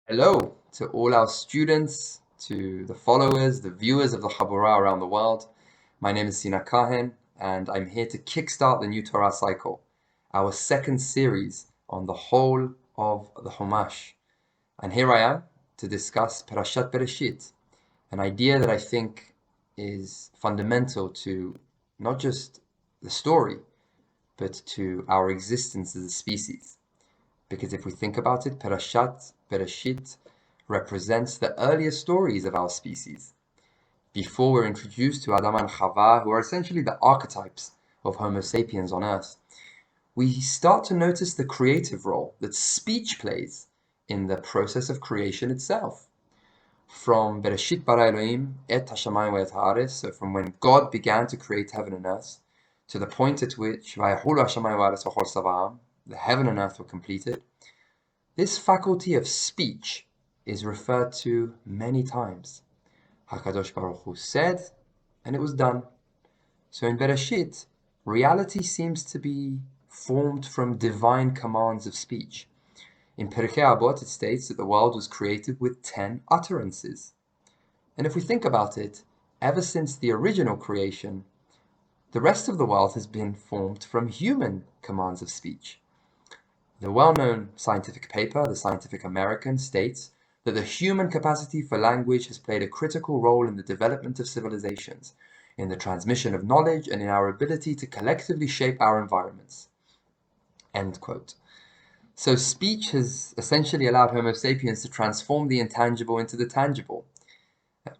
Hello to all our students, to the followers, the viewers of the Chabura around the world. My name is Sina Kahen, and I'm here to kickstart the new Torah cycle, our second series on the whole of the Chumash. And here I am to discuss Parashat Bereshit, an idea that I think is fundamental to not just the story, but to our existence as a species. Because if we think about it, Parashat Bereshit represents the earliest stories of our species. Before we're introduced to Adam and Chava, who are essentially the archetypes of Homo sapiens on Earth, we start to notice the creative role that speech plays in the process of creation itself. From Bereshit bara Elohim et hashamayim ve'et haaretz, so from when God began to create heaven and earth, to the point at which vayachulu hashamayim ve'haaretz v'chol tzava'am, the heaven and earth were completed, this faculty of speech is referred to many times. HaKadosh Baruch Hu said, and it was done. So in Bereshit, reality seems to be formed from divine commands of speech. In Pirkei Avot, it states that the world was created with 10 utterances. And if we think about it, ever since the original creation, the rest of the world has been formed from human commands of speech. The well-known scientific paper, the Scientific American, states that the human capacity for language has played a critical role in the development of civilizations, in the transmission of knowledge, and in our ability to collectively shape our environments. End quote. So speech has essentially allowed Homo sapiens to transform the intangible into the tangible.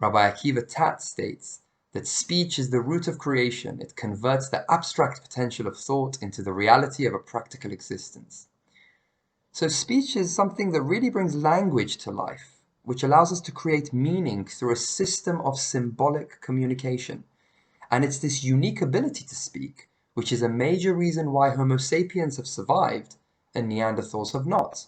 Rabbi Akiva Tat states that speech is the root of creation. It converts the abstract potential of thought into the reality of a practical existence. So speech is something that really brings language to life, which allows us to create meaning through a system of symbolic communication. And it's this unique ability to speak, which is a major reason why Homo sapiens have survived and Neanderthals have not.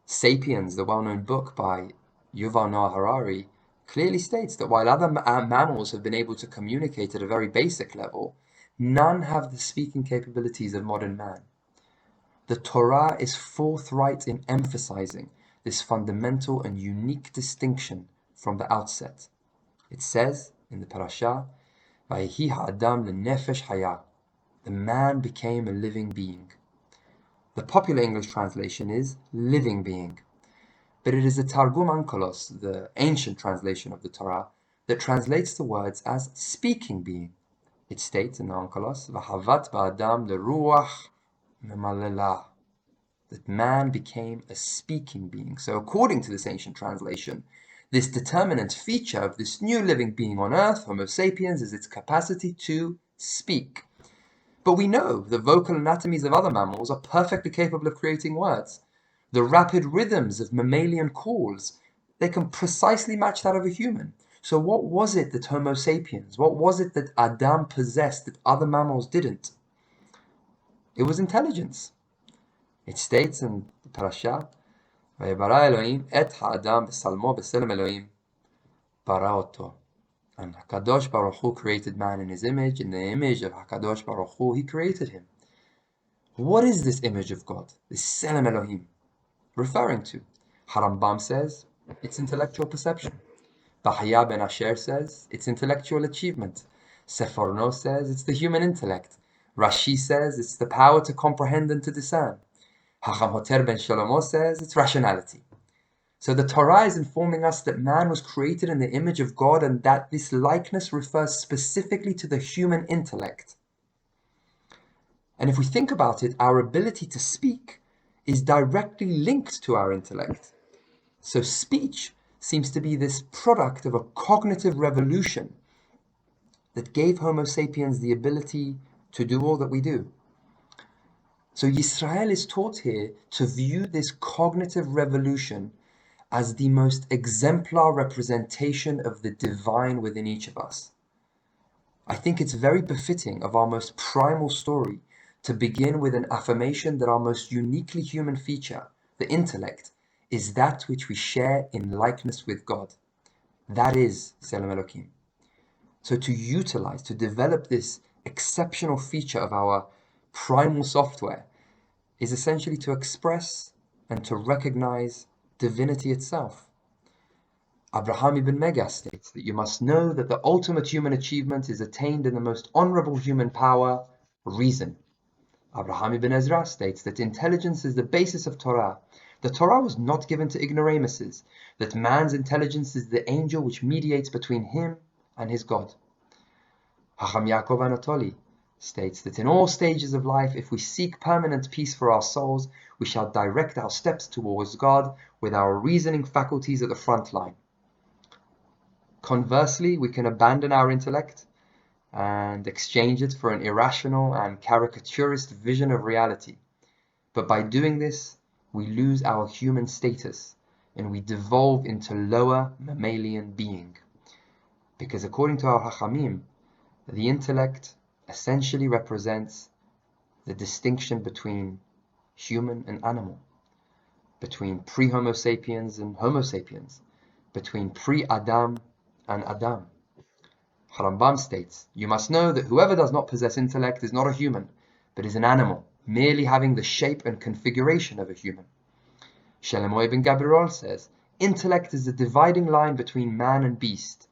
Sapiens, the well-known book by Yuval Noah Harari, clearly states that while other mammals have been able to communicate at a very basic level, none have the speaking capabilities of modern man. The Torah is forthright in emphasizing this fundamental and unique distinction from the outset. It says in the Parasha, "Vayehi ha'adam lenefesh haya," the man became a living being. The popular English translation is living being, but it is the Targum Onkelos, the ancient translation of the Torah, that translates the words as speaking being. It states in the Onkelos, "V'havat ba'adam leruach memalela," that man became a speaking being. So according to this ancient translation, this determinant feature of this new living being on earth, Homo sapiens, is its capacity to speak. But we know the vocal anatomies of other mammals are perfectly capable of creating words. The rapid rhythms of mammalian calls, they can precisely match that of a human. So what was it that Homo sapiens, what was it that Adam possessed that other mammals didn't? It was intelligence. It states in the Parasha, "Vayibara Elohim et ha'adam b'salmo b'selem Elohim bara oto." And HaKadosh Baruch Hu created man in his image. In the image of HaKadosh Baruch Hu, he created him. What is this image of God, this Selem Elohim, referring to? Harambam says, it's intellectual perception. Bahaya ben Asher says, it's intellectual achievement. Seforno says, it's the human intellect. Rashi says, it's the power to comprehend and to discern. Hacham Hoter ben Shlomo says, it's rationality. So the Torah is informing us that man was created in the image of God and that this likeness refers specifically to the human intellect. And if we think about it, our ability to speak is directly linked to our intellect. So speech seems to be this product of a cognitive revolution that gave Homo sapiens the ability to do all that we do. So Yisrael is taught here to view this cognitive revolution as the most exemplar representation of the divine within each of us. I think it's very befitting of our most primal story to begin with an affirmation that our most uniquely human feature, the intellect, is that which we share in likeness with God. That is Selem Elohim. So to utilize, to develop this exceptional feature of our primal software is essentially to express and to recognize divinity itself. Abraham ibn Mega states that you must know that the ultimate human achievement is attained in the most honorable human power, reason. Abraham ibn Ezra states that intelligence is the basis of Torah. The Torah was not given to ignoramuses, that man's intelligence is the angel which mediates between him and his God. Hacham Yaakov Anatoli states that in all stages of life, if we seek permanent peace for our souls, we shall direct our steps towards God with our reasoning faculties at the front line. Conversely, we can abandon our intellect and exchange it for an irrational and caricaturist vision of reality. But by doing this, we lose our human status and we devolve into lower mammalian being. Because according to our Hachamim, the intellect essentially represents the distinction between human and animal, between pre-Homo sapiens and Homo sapiens, between pre-Adam and Adam. Rambam states, you must know that whoever does not possess intellect is not a human, but is an animal, merely having the shape and configuration of a human. Shlomo ibn Gabriel says, intellect is the dividing line between man and beast.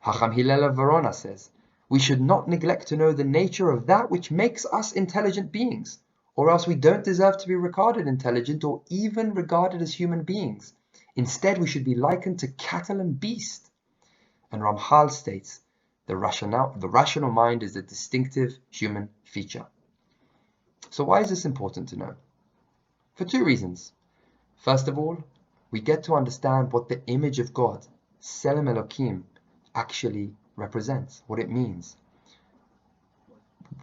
Hacham Hillel of Verona says, we should not neglect to know the nature of that which makes us intelligent beings, or else we don't deserve to be regarded intelligent or even regarded as human beings. Instead, we should be likened to cattle and beast. And Ramchal states, the rational mind is a distinctive human feature. So why is this important to know? For two reasons. First of all, we get to understand what the image of God, Selem Elokim, actually represents, what it means.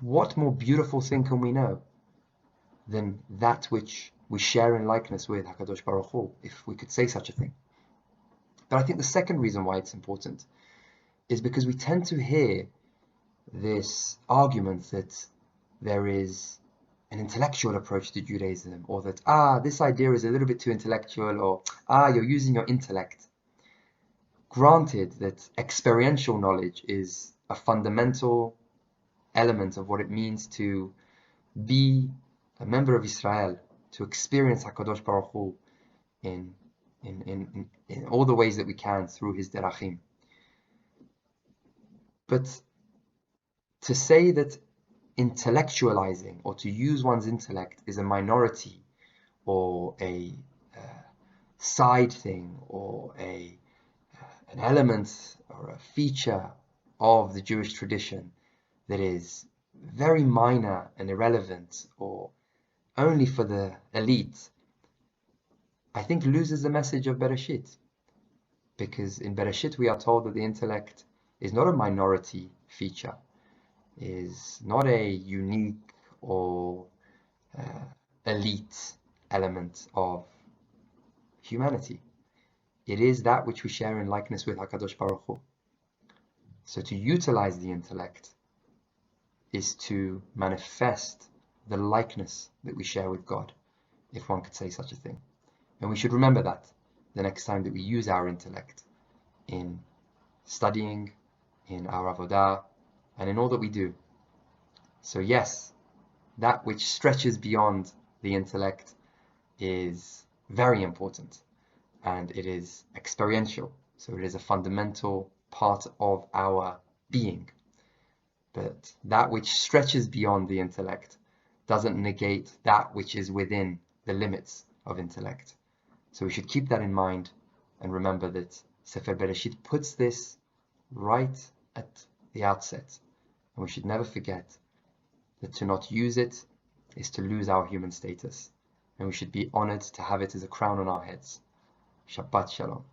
What more beautiful thing can we know than that which we share in likeness with HaKadosh Baruch Hu, if we could say such a thing. But I think the second reason why it's important is because we tend to hear this argument that there is an intellectual approach to Judaism, or that, this idea is a little bit too intellectual, or, you're using your intellect. Granted that experiential knowledge is a fundamental element of what it means to be a member of Israel, to experience HaKadosh Baruch Hu in all the ways that we can through his derachim. But to say that intellectualizing or to use one's intellect is a minority or a side thing or an element or a feature of the Jewish tradition that is very minor and irrelevant or only for the elite, I think loses the message of Bereshit. Because in Bereshit we are told that the intellect is not a minority feature, is not a unique or elite element of humanity. It is that which we share in likeness with HaKadosh Baruch Hu. So to utilize the intellect is to manifest the likeness that we share with God, if one could say such a thing. And we should remember that the next time that we use our intellect in studying, in our avodah, and in all that we do. So yes, that which stretches beyond the intellect is very important, and it is experiential, so it is a fundamental part of our being. But that which stretches beyond the intellect doesn't negate that which is within the limits of intellect. So we should keep that in mind and remember that Sefer Bereshit puts this right at the outset. And we should never forget that to not use it is to lose our human status. And we should be honored to have it as a crown on our heads. Shabbat Shalom.